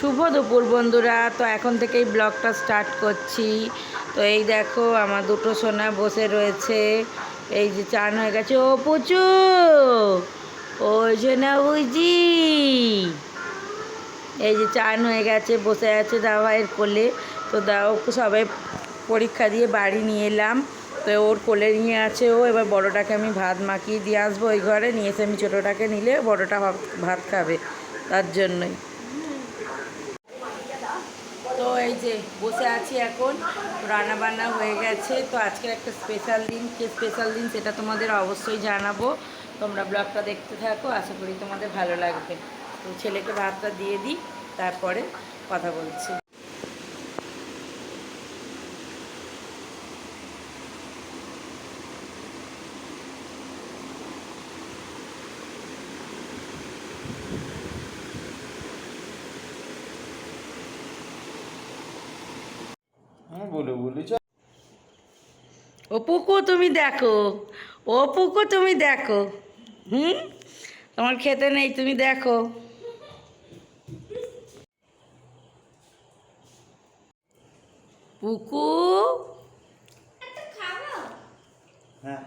শুভ দুপুর বন্ধুরা। তো এখন থেকেই ব্লগটা স্টার্ট করছি। তো এই দেখো আমার দুটো সোনা বসে রয়েছে। এই যে চান হয়ে গেছে। ও পুচু, ও সোনা বুঝি, এই যে চান হয়ে গেছে, বসে আছে দাওয়াইয়ের কোলে। তো ওকে সবাই পরীক্ষা দিয়ে বাড়ি নিয়ে এলাম। তো ওর কোলে নিয়ে আছে ও। এবার বড়োটাকে আমি ভাত মাখিয়ে দিয়ে আসবো ওই ঘরে। নিয়ে এসে আমি ছোটোটাকে নিলে বড়োটা ভাত খাবে, তার জন্যই। তো এই যে বসে আছি এখন, রান্না বান্না হয়ে গেছে। তো আজকে একটা স্পেশাল দিন, কে স্পেশাল দিন সেটা তোমাদের অবশ্যই জানাবো। তোমরা ব্লগটা দেখতে থাকো, আশা করি তোমাদের ভালো লাগবে। তো ছেলেকে ভাতটা দিয়ে দিই, তারপরে কথা বলছি। ও পুকু তুমি দেখো, ও পুকু তুমি দেখো, তোমার খেতে নেই, তুমি দেখো। পুকু, হ্যাঁ